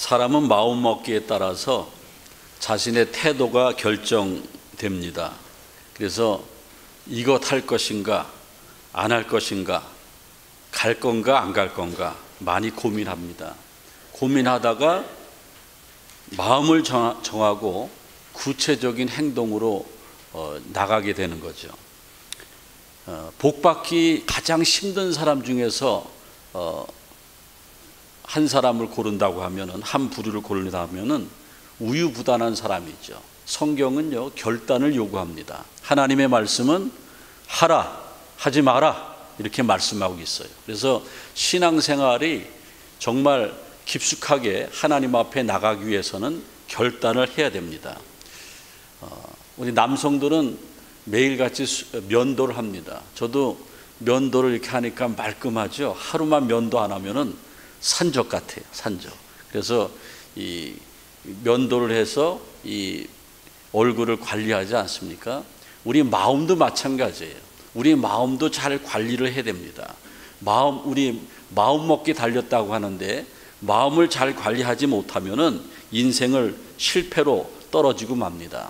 사람은 마음 먹기에 따라서 자신의 태도가 결정됩니다. 그래서 이것 할 것인가 안 할 것인가, 갈 건가 안 갈 건가 많이 고민합니다. 고민하다가 마음을 정하고 구체적인 행동으로 나가게 되는 거죠. 복받기 가장 힘든 사람 중에서 한 사람을 고른다고 하면은, 한 부류를 고른다 하면은 우유부단한 사람이죠. 성경은요, 결단을 요구합니다. 하나님의 말씀은 하라, 하지 마라 이렇게 말씀하고 있어요. 그래서 신앙생활이 정말 깊숙하게 하나님 앞에 나가기 위해서는 결단을 해야 됩니다. 우리 남성들은 매일같이 면도를 합니다. 저도 면도를 이렇게 하니까 말끔하죠. 하루만 면도 안 하면은 산적 같아요. 산적. 그래서 이 면도를 해서 이 얼굴을 관리하지 않습니까? 우리 마음도 마찬가지예요. 우리 마음도 잘 관리를 해야 됩니다. 우리 마음 먹기 달렸다고 하는데 마음을 잘 관리하지 못하면은 인생을 실패로 떨어지고 맙니다.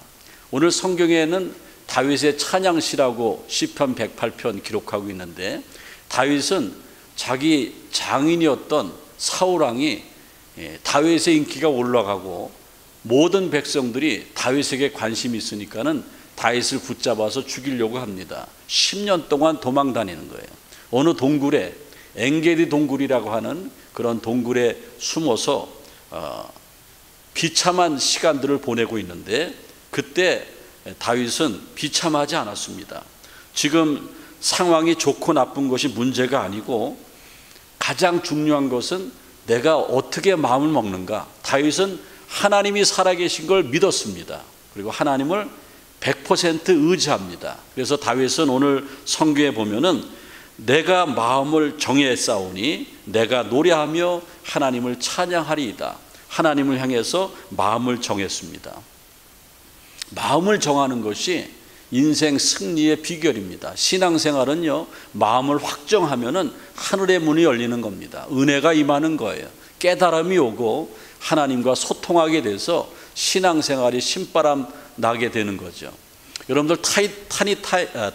오늘 성경에는 다윗의 찬양시라고 시편 108편 기록하고 있는데, 다윗은 자기 장인이었던 사울 왕이 다윗의 인기가 올라가고 모든 백성들이 다윗에게 관심이 있으니까는 다윗을 붙잡아서 죽이려고 합니다. 10년 동안 도망 다니는 거예요. 어느 동굴에, 엥게디 동굴이라고 하는 그런 동굴에 숨어서 비참한 시간들을 보내고 있는데, 그때 다윗은 비참하지 않았습니다. 지금 상황이 좋고 나쁜 것이 문제가 아니고 가장 중요한 것은 내가 어떻게 마음을 먹는가. 다윗은 하나님이 살아계신 걸 믿었습니다. 그리고 하나님을 100% 의지합니다. 그래서 다윗은 오늘 성경에 보면은 내가 마음을 정했사오니 내가 노래하며 하나님을 찬양하리이다. 하나님을 향해서 마음을 정했습니다. 마음을 정하는 것이 인생 승리의 비결입니다. 신앙생활은요, 마음을 확정하면은 하늘의 문이 열리는 겁니다. 은혜가 임하는 거예요. 깨달음이 오고 하나님과 소통하게 돼서 신앙생활이 신바람 나게 되는 거죠. 여러분들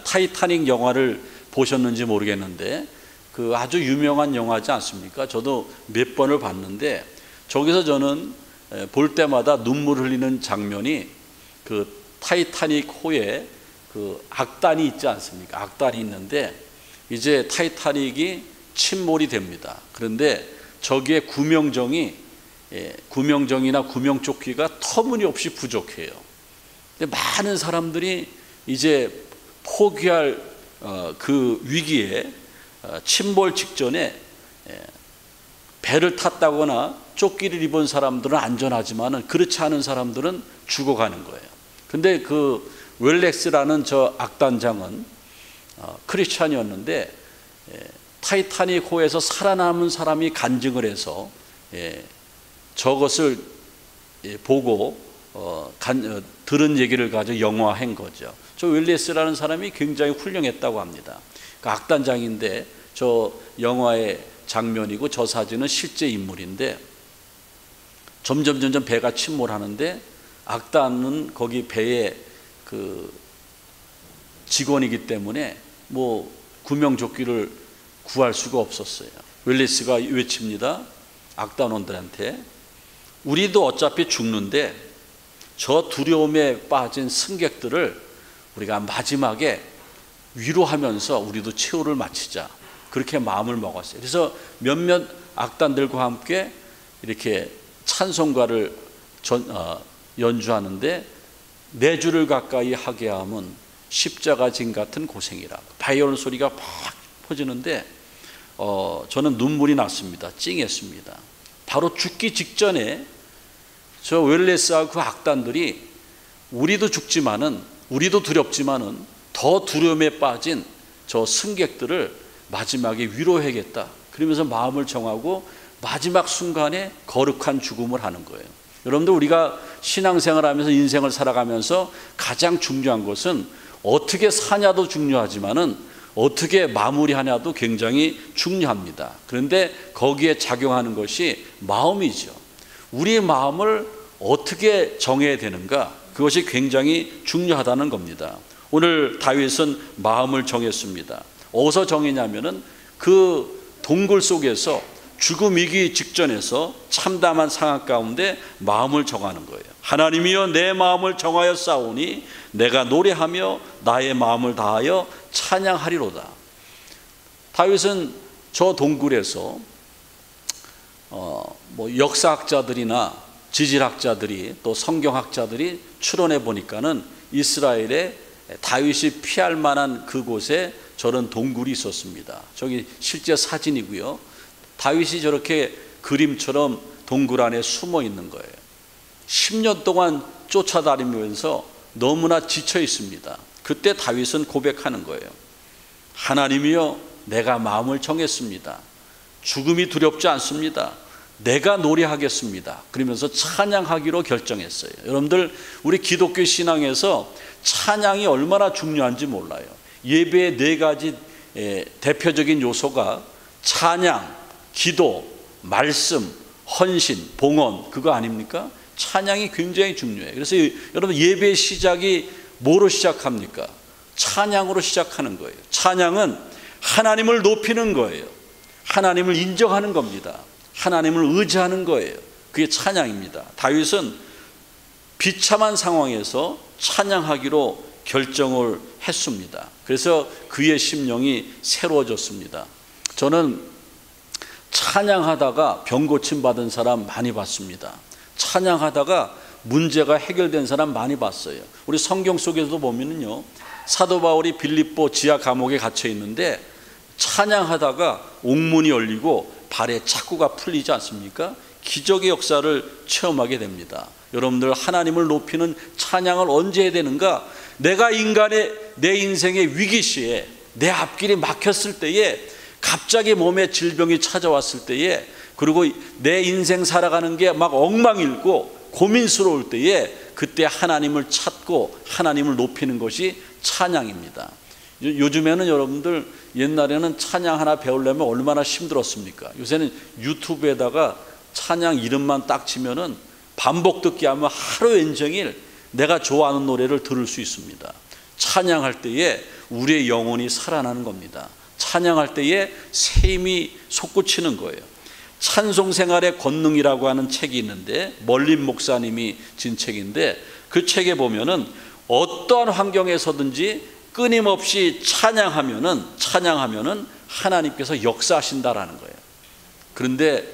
타이타닉 영화를 보셨는지 모르겠는데, 그 아주 유명한 영화지 않습니까? 저도 몇 번을 봤는데, 저기서 저는 볼 때마다 눈물 흘리는 장면이, 그 타이타닉 호에 그 악단이 있지 않습니까? 악단이 있는데 이제 타이타닉이 침몰이 됩니다. 그런데 저기에 구명정이나 구명조끼가 터무니없이 부족해요. 근데 많은 사람들이 이제 포기할 그 위기에, 침몰 직전에 배를 탔다거나 조끼를 입은 사람들은 안전하지만 그렇지 않은 사람들은 죽어가는 거예요. 근데 그 웰렉스라는 저 악단장은 크리스찬이었는데 타이타닉 호에서 살아남은 사람이 간증을 해서 저것을 보고 들은 얘기를 가지고 영화한 거죠. 저 웰렉스라는 사람이 굉장히 훌륭했다고 합니다. 그 악단장인데 저 영화의 장면이고 저 사진은 실제 인물인데, 점점 배가 침몰하는데 악단은 거기 배에 그 직원이기 때문에 뭐 구명조끼를 구할 수가 없었어요. 웰리스가 외칩니다. 악단원들한테, 우리도 어차피 죽는데 저 두려움에 빠진 승객들을 우리가 마지막에 위로하면서 우리도 최후를 마치자. 그렇게 마음을 먹었어요. 그래서 몇몇 악단들과 함께 이렇게 찬송가를 연주하는데, 네 줄을 가까이 하게 함은 십자가 진 같은 고생이라. 바이올린 소리가 팍 퍼지는데 저는 눈물이 났습니다. 찡했습니다. 바로 죽기 직전에 저 웰레스하고 그 악단들이 우리도 죽지만은, 우리도 두렵지만은 더 두려움에 빠진 저 승객들을 마지막에 위로해야겠다. 그러면서 마음을 정하고 마지막 순간에 거룩한 죽음을 하는 거예요. 여러분들, 우리가 신앙생활하면서 인생을 살아가면서 가장 중요한 것은 어떻게 사냐도 중요하지만은 어떻게 마무리하냐도 굉장히 중요합니다. 그런데 거기에 작용하는 것이 마음이죠. 우리 마음을 어떻게 정해야 되는가? 그것이 굉장히 중요하다는 겁니다. 오늘 다윗은 마음을 정했습니다. 어디서 정했냐면은 그 동굴 속에서 죽음이기 직전에서 참담한 상황 가운데 마음을 정하는 거예요. 하나님이여 내 마음을 정하여 싸우니 내가 노래하며 나의 마음을 다하여 찬양하리로다. 다윗은 저 동굴에서 역사학자들이나 지질학자들이 또 성경학자들이 추론해 보니까는 이스라엘에 다윗이 피할 만한 그곳에 저런 동굴이 있었습니다. 저기 실제 사진이고요. 다윗이 저렇게 그림처럼 동굴 안에 숨어 있는 거예요. 10년 동안 쫓아다니면서 너무나 지쳐 있습니다. 그때 다윗은 고백하는 거예요. 하나님이여 내가 마음을 정했습니다. 죽음이 두렵지 않습니다. 내가 노래하겠습니다. 그러면서 찬양하기로 결정했어요. 여러분들 우리 기독교 신앙에서 찬양이 얼마나 중요한지 몰라요. 예배의 4가지 대표적인 요소가 찬양, 기도, 말씀, 헌신, 봉헌 그거 아닙니까? 찬양이 굉장히 중요해요. 그래서 여러분 예배의 시작이 뭐로 시작합니까? 찬양으로 시작하는 거예요. 찬양은 하나님을 높이는 거예요. 하나님을 인정하는 겁니다. 하나님을 의지하는 거예요. 그게 찬양입니다. 다윗은 비참한 상황에서 찬양하기로 결정을 했습니다. 그래서 그의 심령이 새로워졌습니다. 저는 찬양하다가 병 고침 받은 사람 많이 봤습니다. 찬양하다가 문제가 해결된 사람 많이 봤어요. 우리 성경 속에서도 보면은요, 사도 바울이 빌립보 지하 감옥에 갇혀 있는데 찬양하다가 옥문이 열리고 발에 착고가 풀리지 않습니까? 기적의 역사를 체험하게 됩니다. 여러분들 하나님을 높이는 찬양을 언제 해야 되는가? 내가 내 인생의 위기시에 내 앞길이 막혔을 때에, 갑자기 몸에 질병이 찾아왔을 때에, 그리고 내 인생 살아가는 게 막 엉망일고 고민스러울 때에, 그때 하나님을 찾고 하나님을 높이는 것이 찬양입니다. 요즘에는 여러분들 옛날에는 찬양 하나 배우려면 얼마나 힘들었습니까? 요새는 유튜브에다가 찬양 이름만 딱 치면은 반복 듣기 하면 하루 온종일 내가 좋아하는 노래를 들을 수 있습니다. 찬양할 때에 우리의 영혼이 살아나는 겁니다. 찬양할 때에 새 힘이 솟구치는 거예요. 찬송생활의 권능이라고 하는 책이 있는데, 멀린 목사님이 진 책인데, 그 책에 보면은 어떠한 환경에서든지 끊임없이 찬양하면은 하나님께서 역사하신다라는 거예요. 그런데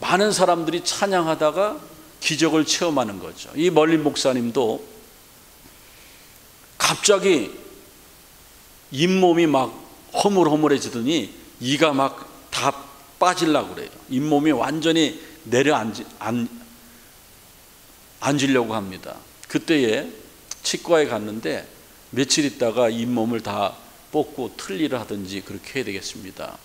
많은 사람들이 찬양하다가 기적을 체험하는 거죠. 이 멀린 목사님도 갑자기 잇몸이 막 허물허물해지더니 이가 막 다 빠지려고 그래요. 잇몸이 완전히 앉으려고 합니다. 그때에 치과에 갔는데 며칠 있다가 잇몸을 다 뽑고 틀니를 하든지 그렇게 해야 되겠습니다.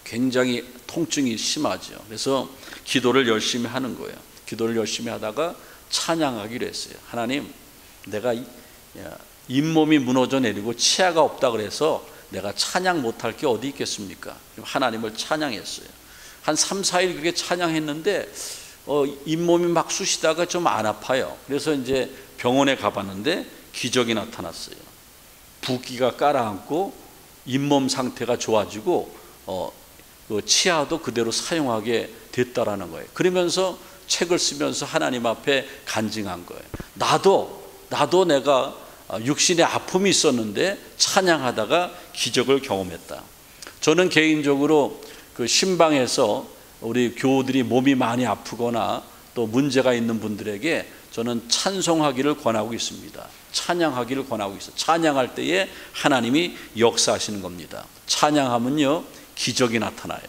굉장히 통증이 심하죠. 그래서 기도를 열심히 하는 거예요. 기도를 열심히 하다가 찬양하기로 했어요. 하나님, 내가 잇몸이 무너져 내리고 치아가 없다 그래서 내가 찬양 못할 게 어디 있겠습니까? 하나님을 찬양했어요. 한 3, 4일 그렇게 찬양했는데 잇몸이 막 쑤시다가 좀 안 아파요. 그래서 이제 병원에 가봤는데 기적이 나타났어요. 붓기가 깔아앉고 잇몸 상태가 좋아지고 치아도 그대로 사용하게 됐다라는 거예요. 그러면서 책을 쓰면서 하나님 앞에 간증한 거예요. 나도 내가 육신의 아픔이 있었는데 찬양하다가 기적을 경험했다. 저는 개인적으로 그 신방에서 우리 교우들이 몸이 많이 아프거나 또 문제가 있는 분들에게 저는 찬송하기를 권하고 있습니다. 찬양하기를 권하고 있어요. 찬양할 때에 하나님이 역사하시는 겁니다. 찬양하면요 기적이 나타나요.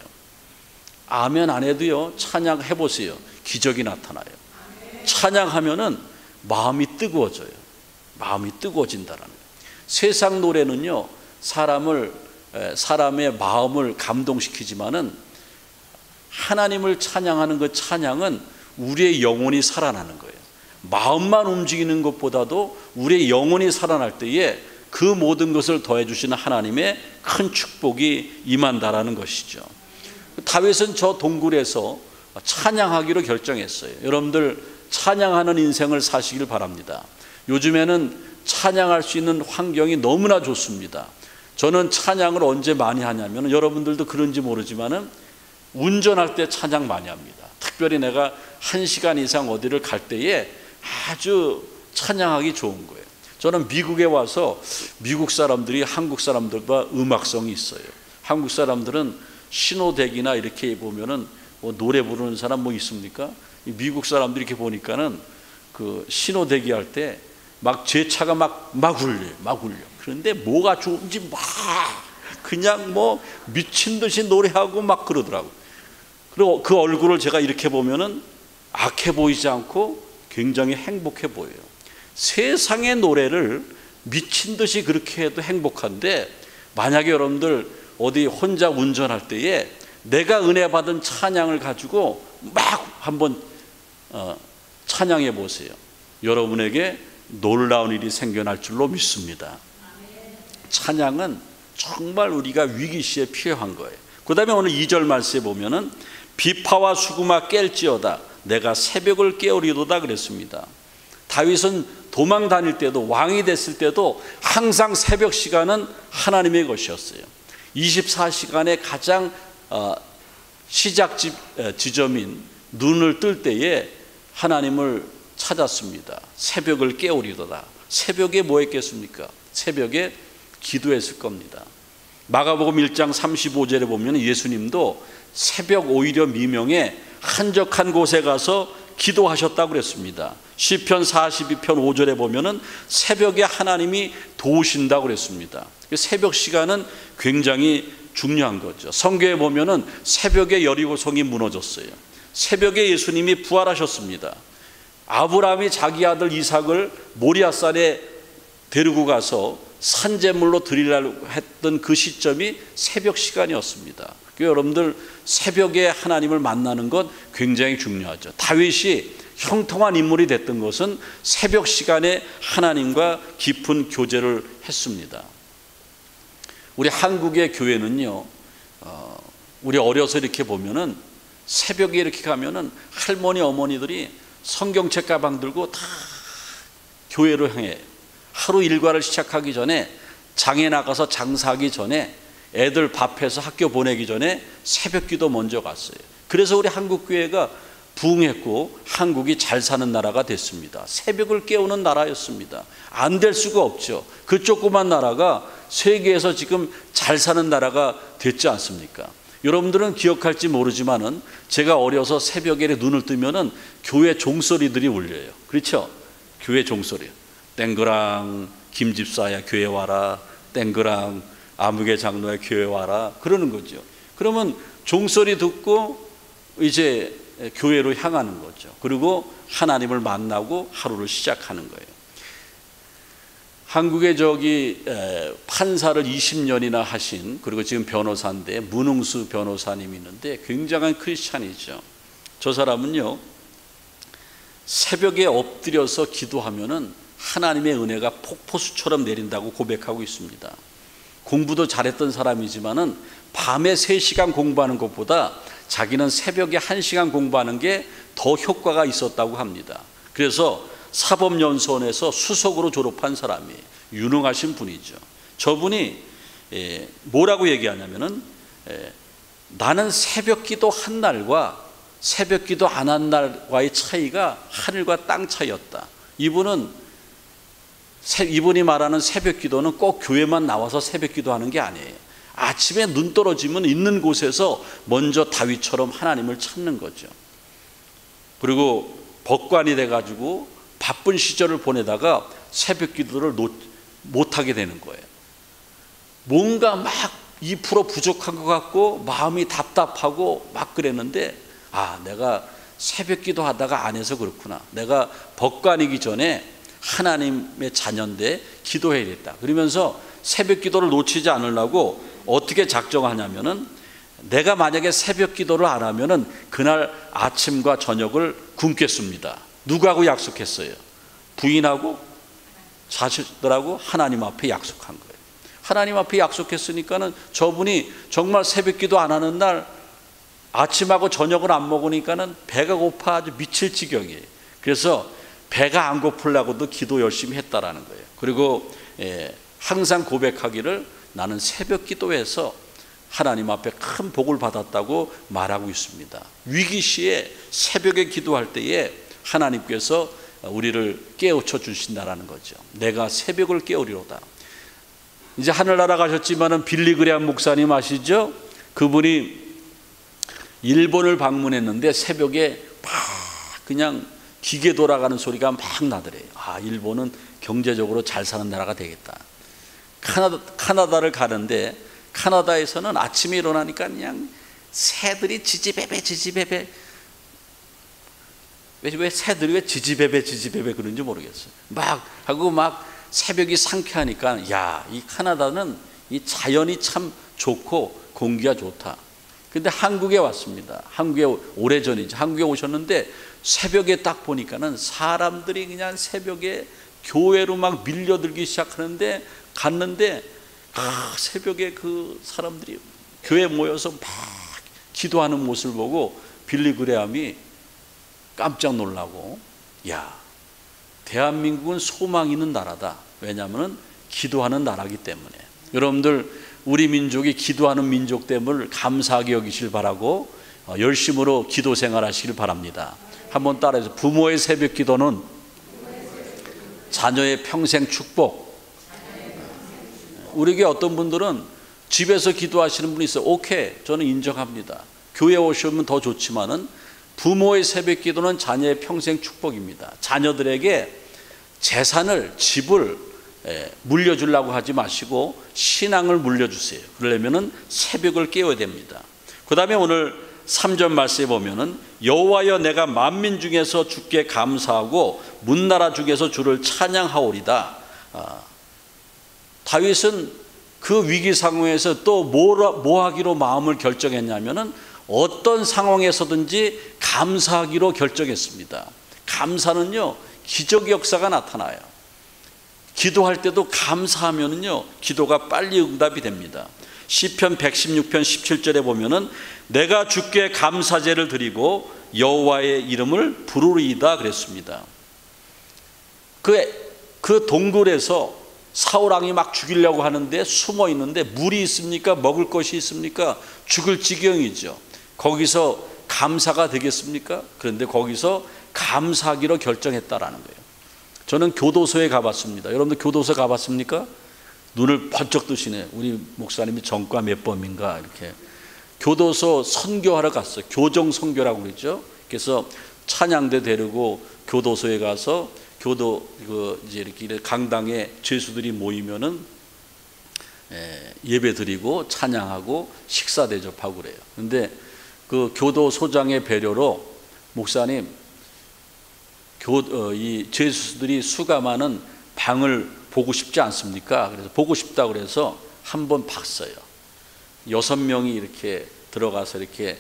아멘 안 해도요 찬양해 보세요. 기적이 나타나요. 찬양하면은 마음이 뜨거워져요. 마음이 뜨거워진다라는 거예요. 세상 노래는요 사람의 마음을 감동시키지만은 하나님을 찬양하는 그 찬양은 우리의 영혼이 살아나는 거예요. 마음만 움직이는 것보다도 우리의 영혼이 살아날 때에 그 모든 것을 더해 주시는 하나님의 큰 축복이 임한다라는 것이죠. 다윗은 저 동굴에서 찬양하기로 결정했어요. 여러분들 찬양하는 인생을 사시길 바랍니다. 요즘에는 찬양할 수 있는 환경이 너무나 좋습니다. 저는 찬양을 언제 많이 하냐면, 여러분들도 그런지 모르지만은 운전할 때 찬양 많이 합니다. 특별히 내가 1시간 이상 어디를 갈 때에 아주 찬양하기 좋은 거예요. 저는 미국에 와서 미국 사람들이 한국 사람들과 음악성이 있어요. 한국 사람들은 신호대기나 이렇게 보면은 뭐 노래 부르는 사람 뭐 있습니까? 미국 사람들이 이렇게 보니까는 그 신호대기 할 때 막 제 차가 막 울려. 그런데 뭐가 좋은지 막 그냥 뭐 미친 듯이 노래하고 막 그러더라고. 그리고 그 얼굴을 제가 이렇게 보면은 악해 보이지 않고 굉장히 행복해 보여요. 세상의 노래를 미친 듯이 그렇게 해도 행복한데, 만약에 여러분들 어디 혼자 운전할 때에 내가 은혜 받은 찬양을 가지고 막 한번 찬양해 보세요. 여러분에게 놀라운 일이 생겨날 줄로 믿습니다. 찬양은 정말 우리가 위기시에 필요한 거예요. 그 다음에 오늘 2절 말씀에 보면은 비파와 수구마 깰지어다 내가 새벽을 깨우리도다 그랬습니다. 다윗은 도망 다닐 때도, 왕이 됐을 때도 항상 새벽 시간은 하나님의 것이었어요. 24시간의 가장 시작 지점인 눈을 뜰 때에 하나님을 찾았습니다. 새벽을 깨우리도다. 새벽에 뭐 했겠습니까? 새벽에 기도했을 겁니다. 마가복음 1장 35절에 보면 예수님도 새벽 오히려 미명에 한적한 곳에 가서 기도하셨다고 그랬습니다. 시편 42편 5절에 보면은 새벽에 하나님이 도우신다고 그랬습니다. 새벽 시간은 굉장히 중요한 거죠. 성경에 보면은 새벽에 여리고성이 무너졌어요. 새벽에 예수님이 부활하셨습니다. 아브라함이 자기 아들 이삭을 모리아산에 데리고 가서 산제물로 드리려고 했던 그 시점이 새벽 시간이었습니다. 여러분들 새벽에 하나님을 만나는 건 굉장히 중요하죠. 다윗이 형통한 인물이 됐던 것은 새벽 시간에 하나님과 깊은 교제를 했습니다. 우리 한국의 교회는요, 우리 어려서 이렇게 보면은 새벽에 이렇게 가면은 할머니 어머니들이 성경책 가방 들고 다 교회로 향해 하루 일과를 시작하기 전에, 장에 나가서 장사하기 전에, 애들 밥해서 학교 보내기 전에 새벽 기도 먼저 갔어요. 그래서 우리 한국 교회가 부흥했고 한국이 잘 사는 나라가 됐습니다. 새벽을 깨우는 나라였습니다. 안 될 수가 없죠. 그 조그만 나라가 세계에서 지금 잘 사는 나라가 됐지 않습니까? 여러분들은 기억할지 모르지만은 제가 어려서 새벽에 눈을 뜨면은 교회 종소리들이 울려요. 그렇죠? 교회 종소리. 땡그랑 김집사야 교회 와라. 땡그랑 아무개 장로야 교회 와라. 그러는 거죠. 그러면 종소리 듣고 이제 교회로 향하는 거죠. 그리고 하나님을 만나고 하루를 시작하는 거예요. 한국에 판사를 20년이나 하신, 그리고 지금 변호사인데 문흥수 변호사님이 있는데 굉장한 크리스찬이죠. 저 사람은요, 새벽에 엎드려서 기도하면은 하나님의 은혜가 폭포수처럼 내린다고 고백하고 있습니다. 공부도 잘했던 사람이지만은 밤에 3시간 공부하는 것보다 자기는 새벽에 1시간 공부하는 게 더 효과가 있었다고 합니다. 그래서 사법연수원에서 수석으로 졸업한 사람이에요. 유능하신 분이죠. 저분이 뭐라고 얘기하냐면은 나는 새벽 기도 한 날과 새벽 기도 안 한 날과의 차이가 하늘과 땅 차이였다. 이분이 말하는 새벽 기도는 꼭 교회만 나와서 새벽 기도하는 게 아니에요. 아침에 눈 떨어지면 있는 곳에서 먼저 다윗처럼 하나님을 찾는 거죠. 그리고 법관이 돼가지고 바쁜 시절을 보내다가 새벽 기도를 못하게 되는 거예요. 뭔가 막 2% 부족한 것 같고 마음이 답답하고 막 그랬는데, 내가 새벽 기도하다가 안 해서 그렇구나. 내가 법관이기 전에 하나님의 자녀인데 기도해야겠다. 그러면서 새벽 기도를 놓치지 않으려고 어떻게 작정하냐면은, 내가 만약에 새벽 기도를 안 하면은 그날 아침과 저녁을 굶겠습니다. 누구하고 약속했어요? 부인하고 자식들하고 하나님 앞에 약속한 거예요. 하나님 앞에 약속했으니까는 저분이 정말 새벽 기도 안 하는 날 아침하고 저녁을 안 먹으니까는 배가 고파 아주 미칠 지경이에요. 그래서 배가 안 고프려고도 기도 열심히 했다라는 거예요. 그리고 항상 고백하기를 나는 새벽 기도해서 하나님 앞에 큰 복을 받았다고 말하고 있습니다. 위기 시에 새벽에 기도할 때에 하나님께서 우리를 깨우쳐 주신다라는 거죠. 내가 새벽을 깨우리로다. 이제 하늘나라 가셨지만은 빌리그레암 목사님 아시죠? 그분이 일본을 방문했는데 새벽에 막 그냥 기계 돌아가는 소리가 막 나더래요. 아, 일본은 경제적으로 잘 사는 나라가 되겠다. 카나다를 가는데 카나다에서는 아침에 일어나니까 그냥 새들이 지지배배 왜 새들이 왜 지지배배 그런지 모르겠어요. 막 하고 막 새벽이 상쾌하니까 야, 이 카나다는 이 자연이 참 좋고 공기가 좋다. 근데 한국에 왔습니다. 한국에 오래전이죠. 한국에 오셨는데 새벽에 딱 보니까는 사람들이 그냥 새벽에 교회로 막 밀려들기 시작하는데 갔는데 새벽에 그 사람들이 교회에 모여서 막 기도하는 모습을 보고 빌리그레암이 깜짝 놀라고 야, 대한민국은 소망 있는 나라다. 왜냐하면 기도하는 나라이기 때문에. 여러분들 우리 민족이 기도하는 민족됨을 감사하게 여기실 바라고 열심으로 기도 생활하시길 바랍니다. 한번 따라해서 부모의 새벽 기도는 자녀의 평생 축복. 우리에게 어떤 분들은 집에서 기도하시는 분이 있어요. 오케이, 저는 인정합니다. 교회 오시면 더 좋지만은 부모의 새벽 기도는 자녀의 평생 축복입니다. 자녀들에게 재산을, 집을 물려주려고 하지 마시고 신앙을 물려주세요. 그러려면은 새벽을 깨워야 됩니다. 그 다음에 오늘 3절 말씀에 보면은 여호와여 내가 만민 중에서 주께 감사하고 문나라 중에서 주를 찬양하오리다. 다윗은 그 위기 상황에서 또 뭐 하기로 마음을 결정했냐면은 어떤 상황에서든지 감사하기로 결정했습니다. 감사는요, 기적 역사가 나타나요. 기도할 때도 감사하면은요, 기도가 빨리 응답이 됩니다. 시편 116편 17절에 보면은 내가 주께 감사제를 드리고 여호와의 이름을 부르리이다 그랬습니다. 그 동굴에서 사울 왕이 막 죽이려고 하는데 숨어 있는데 물이 있습니까? 먹을 것이 있습니까? 죽을 지경이죠. 거기서 감사가 되겠습니까? 그런데 거기서 감사하기로 결정했다라는 거예요. 저는 교도소에 가봤습니다. 여러분들 교도소 가봤습니까? 눈을 번쩍 뜨시네. 우리 목사님이 전과 몇 범인가 이렇게. 교도소 선교하러 갔어요. 교정 선교라고 그러죠. 그래서 찬양대 데리고 교도소에 가서 이제 이렇게 강당에 죄수들이 모이면은 예배 드리고 찬양하고 식사 대접하고 그래요. 근데 그 교도소장의 배려로 목사님, 이 죄수들이 수감하는 방을 보고 싶지 않습니까? 그래서 보고 싶다 그래서 한번 봤어요. 6명이 이렇게 들어가서 이렇게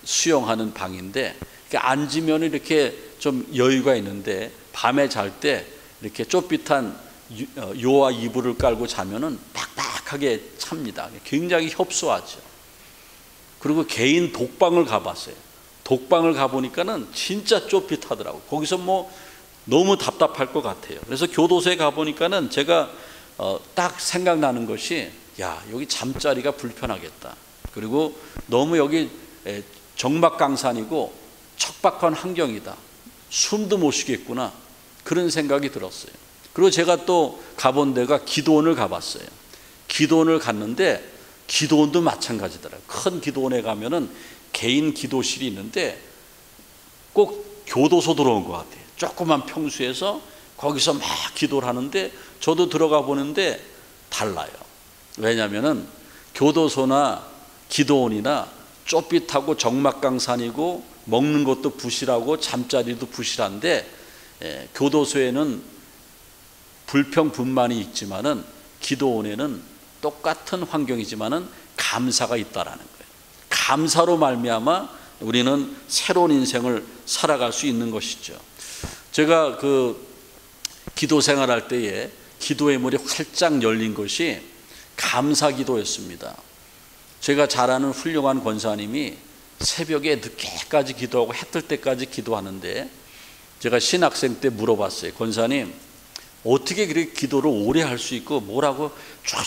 수용하는 방인데 앉으면 이렇게 좀 여유가 있는데 밤에 잘 때 이렇게 좁빗한 요와 이불을 깔고 자면은 팍팍하게 찹니다. 굉장히 협소하죠. 그리고 개인 독방을 가봤어요. 독방을 가보니까는 진짜 좁빗하더라고요. 거기서 뭐 너무 답답할 것 같아요. 그래서 교도소에 가보니까는 제가 딱 생각나는 것이 야, 여기 잠자리가 불편하겠다. 그리고 너무 여기 정막강산이고 척박한 환경이다. 숨도 못 쉬겠구나. 그런 생각이 들었어요. 그리고 제가 또 가본 데가 기도원을 가봤어요. 기도원을 갔는데 기도원도 마찬가지더라고요. 큰 기도원에 가면은 개인 기도실이 있는데 꼭 교도소 들어온 것 같아요. 조그만 평수에서 거기서 막 기도를 하는데 저도 들어가 보는데 달라요. 왜냐하면은 교도소나 기도원이나 좁빗하고 적막강산이고 먹는 것도 부실하고 잠자리도 부실한데 교도소에는 불평분만이 있지만은 기도원에는 똑같은 환경이지만은 감사가 있다라는 거예요. 감사로 말미암아 우리는 새로운 인생을 살아갈 수 있는 것이죠. 제가 그 기도 생활할 때에 기도의 문이 활짝 열린 것이 감사 기도였습니다. 제가 잘 아는 훌륭한 권사님이 새벽에 늦게까지 기도하고 해 뜰 때까지 기도하는데, 제가 신학생 때 물어봤어요. 권사님, 어떻게 그렇게 기도를 오래 할 수 있고 뭐라고 쭉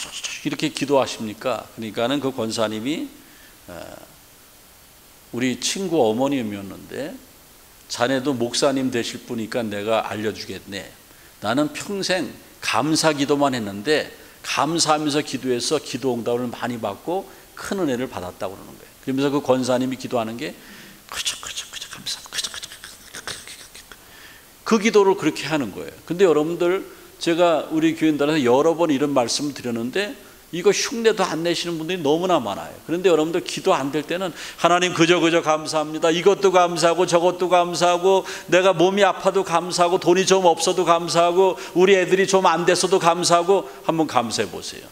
이렇게 기도하십니까? 그러니까는 그 권사님이 우리 친구 어머님이었는데, 자네도 목사님 되실 분이니까 내가 알려주겠네. 나는 평생 감사 기도만 했는데 감사하면서 기도해서 기도 응답을 많이 받고 큰 은혜를 받았다고 그러는 거예요. 그러면서 그 권사님이 기도하는 게 그저 감사합니다. 그 기도를 그렇게 하는 거예요. 근데 여러분들, 제가 우리 교인들한테 여러 번 이런 말씀을 드렸는데 이거 흉내도 안 내시는 분들이 너무나 많아요. 그런데 여러분들 기도 안 될 때는 하나님 그저 감사합니다. 이것도 감사하고 저것도 감사하고 내가 몸이 아파도 감사하고 돈이 좀 없어도 감사하고 우리 애들이 좀 안 됐어도 감사하고, 한번 감사해 보세요.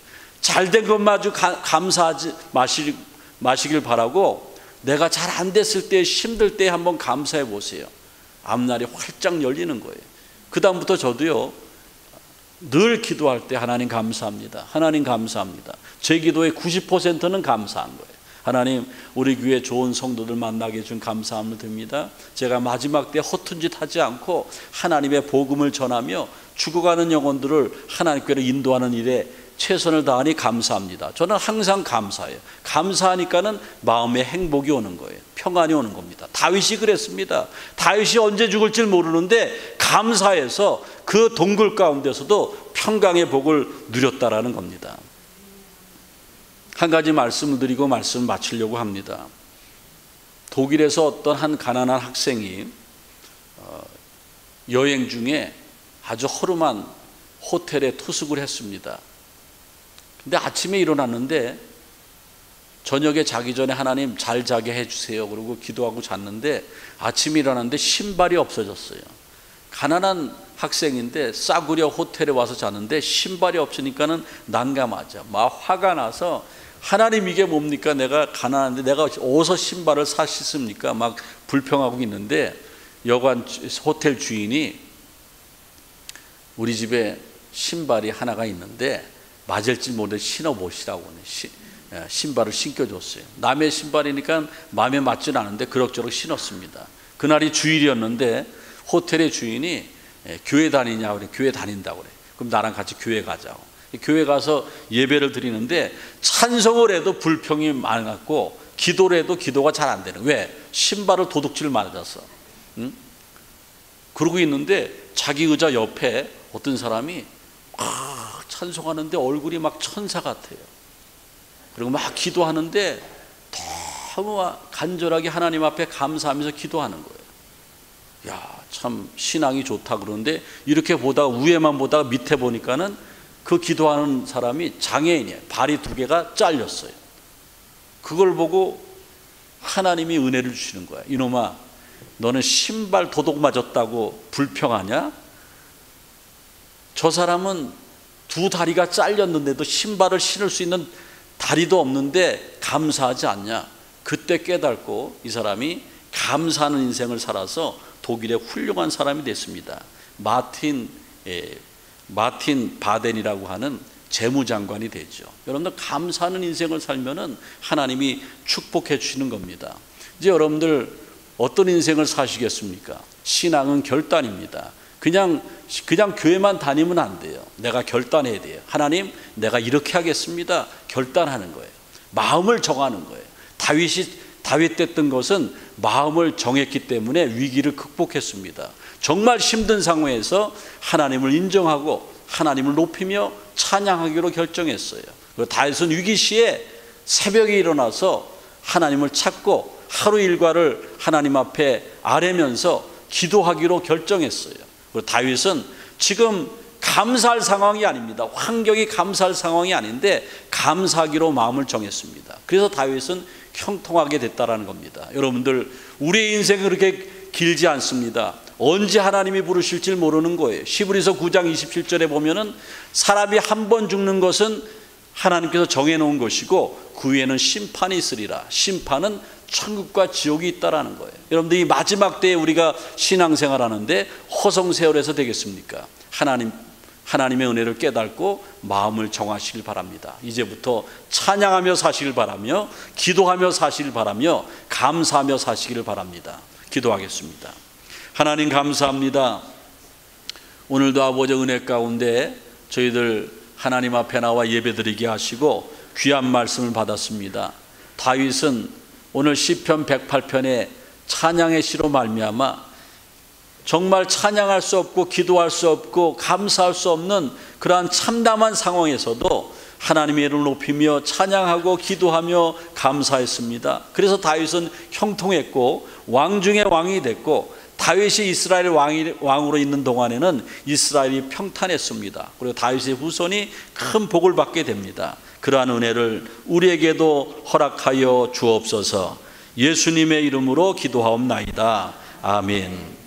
잘된 것마저 감사하지 마시길 바라고, 내가 잘 안 됐을 때, 힘들 때 한번 감사해 보세요. 앞날이 활짝 열리는 거예요. 그 다음부터 저도요, 늘 기도할 때 하나님 감사합니다. 하나님 감사합니다. 제 기도의 90%는 감사한 거예요. 하나님, 우리 교회 좋은 성도들 만나게 해준 감사함을 드립니다. 제가 마지막 때 허튼 짓 하지 않고 하나님의 복음을 전하며 죽어가는 영혼들을 하나님께로 인도하는 일에 최선을 다하니 감사합니다. 저는 항상 감사해요. 감사하니까는 마음에 행복이 오는 거예요. 평안이 오는 겁니다. 다윗이 그랬습니다. 다윗이 언제 죽을지 모르는데 감사해서 그 동굴 가운데서도 평강의 복을 누렸다라는 겁니다. 한 가지 말씀을 드리고 말씀을 마치려고 합니다. 독일에서 어떤 한 가난한 학생이 여행 중에 아주 허름한 호텔에 투숙을 했습니다. 근데 아침에 일어났는데, 저녁에 자기 전에 하나님 잘 자게 해주세요 그러고 기도하고 잤는데, 아침에 일어났는데 신발이 없어졌어요. 가난한 학생인데 싸구려 호텔에 와서 자는데 신발이 없으니까는 난감하죠. 막 화가 나서, 하나님 이게 뭡니까? 내가 가난한데 내가 어디서 신발을 사 신습니까? 막 불평하고 있는데, 여관 호텔 주인이 우리 집에 신발이 하나가 있는데 맞을지 모르는데 신어보시라고 신발을 신겨줬어요. 남의 신발이니까 마음에 맞지는 않은데 그럭저럭 신었습니다. 그날이 주일이었는데 호텔의 주인이 교회 다니냐고 그래. 교회 다닌다고 그래. 그럼 나랑 같이 교회 가자고. 교회 가서 예배를 드리는데 찬송을 해도 불평이 많았고 기도를 해도 기도가 잘 안 되는. 왜? 신발을 도둑질 맞아서. 응? 그러고 있는데 자기 의자 옆에 어떤 사람이 찬송하는데 얼굴이 막 천사 같아요. 그리고 막 기도하는데 너무 간절하게 하나님 앞에 감사하면서 기도하는 거예요. 야, 참 신앙이 좋다 그러는데, 이렇게 보다가 위에만 보다가 밑에 보니까는 그 기도하는 사람이 장애인이에요. 발이 2개가 잘렸어요. 그걸 보고 하나님이 은혜를 주시는 거야. 이놈아, 너는 신발 도둑 맞았다고 불평하냐? 저 사람은 2 다리가 잘렸는데도 신발을 신을 수 있는 다리도 없는데 감사하지 않냐? 그때 깨닫고 이 사람이 감사하는 인생을 살아서 독일의 훌륭한 사람이 됐습니다. 마틴 바덴이라고 하는 재무장관이 되죠. 여러분들, 감사하는 인생을 살면은 하나님이 축복해 주시는 겁니다. 이제 여러분들 어떤 인생을 사시겠습니까? 신앙은 결단입니다. 그냥 교회만 다니면 안 돼요. 내가 결단해야 돼요. 하나님, 내가 이렇게 하겠습니다. 결단하는 거예요. 마음을 정하는 거예요. 다윗 됐던 것은 마음을 정했기 때문에 위기를 극복했습니다. 정말 힘든 상황에서 하나님을 인정하고 하나님을 높이며 찬양하기로 결정했어요. 다윗은 위기 시에 새벽에 일어나서 하나님을 찾고 하루 일과를 하나님 앞에 아뢰면서 기도하기로 결정했어요. 그리고 다윗은 지금 감사할 상황이 아닙니다. 환경이 감사할 상황이 아닌데 감사하기로 마음을 정했습니다. 그래서 다윗은 형통하게 됐다라는 겁니다. 여러분들, 우리의 인생은 그렇게 길지 않습니다. 언제 하나님이 부르실지 모르는 거예요. 히브리서 9장 27절에 보면은 사람이 한 번 죽는 것은 하나님께서 정해놓은 것이고 그 위에는 심판이 있으리라. 심판은 천국과 지옥이 있다라는 거예요. 여러분들, 이 마지막 때에 우리가 신앙생활하는데 허송세월해서 되겠습니까? 하나님 하나님의 은혜를 깨닫고 마음을 정하시길 바랍니다. 이제부터 찬양하며 사시길 바라며 기도하며 사시길 바라며 감사하며 사시기를 바랍니다. 기도하겠습니다. 하나님 감사합니다. 오늘도 아버지 은혜 가운데 저희들 하나님 앞에 나와 예배드리게 하시고 귀한 말씀을 받았습니다. 다윗은 오늘 시편 108편의 찬양의 시로 말미암아 정말 찬양할 수 없고 기도할 수 없고 감사할 수 없는 그러한 참담한 상황에서도 하나님의 이름을 높이며 찬양하고 기도하며 감사했습니다. 그래서 다윗은 형통했고 왕 중에 왕이 됐고 다윗이 이스라엘 왕으로 있는 동안에는 이스라엘이 평탄했습니다. 그리고 다윗의 후손이 큰 복을 받게 됩니다. 그러한 은혜를 우리에게도 허락하여 주옵소서. 예수님의 이름으로 기도하옵나이다. 아멘.